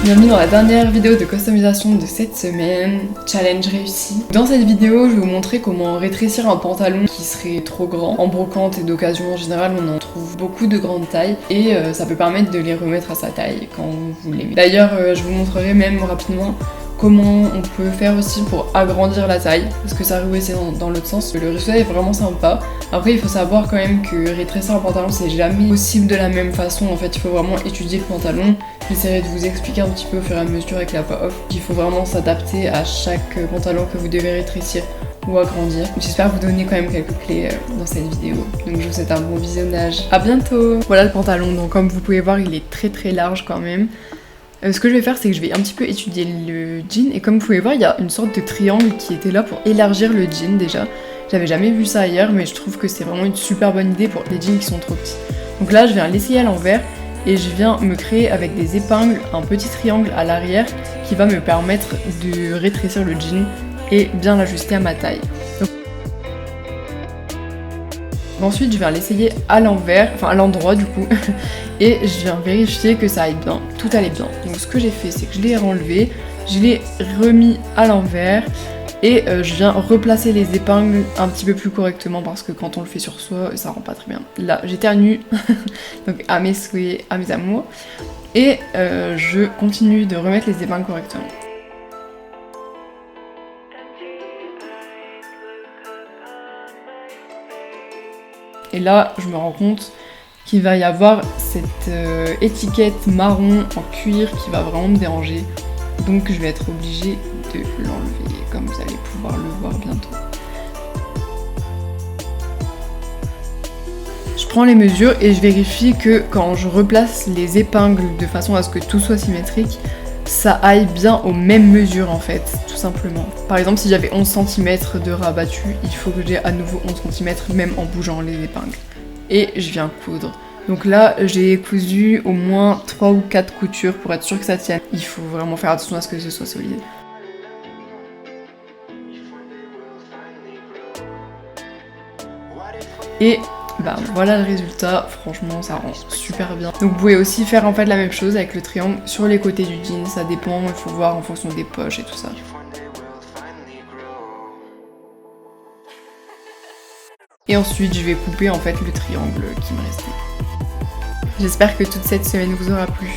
Bienvenue dans la dernière vidéo de customisation de cette semaine, challenge réussi. Dans cette vidéo, je vais vous montrer comment rétrécir un pantalon qui serait trop grand. En brocante et d'occasion en général, on en trouve beaucoup de grandes tailles et ça peut permettre de les remettre à sa taille quand vous l'aimez. D'ailleurs, je vous montrerai même rapidement comment on peut faire aussi pour agrandir la taille, parce que ça arrive aussi dans l'autre sens. Le résultat est vraiment sympa. Après, il faut savoir quand même que rétrécir un pantalon, c'est jamais possible de la même façon. En fait, il faut vraiment étudier le pantalon. J'essaierai de vous expliquer un petit peu au fur et à mesure avec la voix off. Il faut vraiment s'adapter à chaque pantalon que vous devez rétrécir ou agrandir. J'espère vous donner quand même quelques clés dans cette vidéo. Donc je vous souhaite un bon visionnage. À bientôt. Voilà le pantalon. Donc comme vous pouvez voir, il est très large quand même. Ce que je vais faire, c'est que je vais un petit peu étudier le jean, et comme vous pouvez voir, il y a une sorte de triangle qui était là pour élargir le jean déjà. J'avais jamais vu ça ailleurs, mais je trouve que c'est vraiment une super bonne idée pour les jeans qui sont trop petits. Donc là, je viens l'essayer à l'envers, et je viens me créer avec des épingles un petit triangle à l'arrière qui va me permettre de rétrécir le jean et bien l'ajuster à ma taille. Ensuite, je viens l'essayer à l'envers, enfin à l'endroit du coup, et je viens vérifier que ça aille bien, tout allait bien. Donc ce que j'ai fait, c'est que je l'ai enlevé, je l'ai remis à l'envers, et je viens replacer les épingles un petit peu plus correctement, parce que quand on le fait sur soi, ça rend pas très bien. Là, j'éternue, donc à mes souhaits, à mes amours, et je continue de remettre les épingles correctement. Et là, je me rends compte qu'il va y avoir cette étiquette marron en cuir qui va vraiment me déranger. Donc je vais être obligée de l'enlever, comme vous allez pouvoir le voir bientôt. Je prends les mesures et je vérifie que quand je replace les épingles de façon à ce que tout soit symétrique, ça aille bien aux mêmes mesures en fait, tout simplement. Par exemple, si j'avais 11 cm de rabattu, il faut que j'ai à nouveau 11 cm même en bougeant les épingles. Et je viens coudre. Donc là, j'ai cousu au moins 3 ou 4 coutures pour être sûr que ça tienne. Il faut vraiment faire attention à ce que ce soit solide. Et bah voilà le résultat, franchement ça rend super bien. Donc vous pouvez aussi faire en fait la même chose avec le triangle sur les côtés du jean, ça dépend, il faut voir en fonction des poches et tout ça. Et ensuite je vais couper en fait le triangle qui me restait. J'espère que toute cette semaine vous aura plu.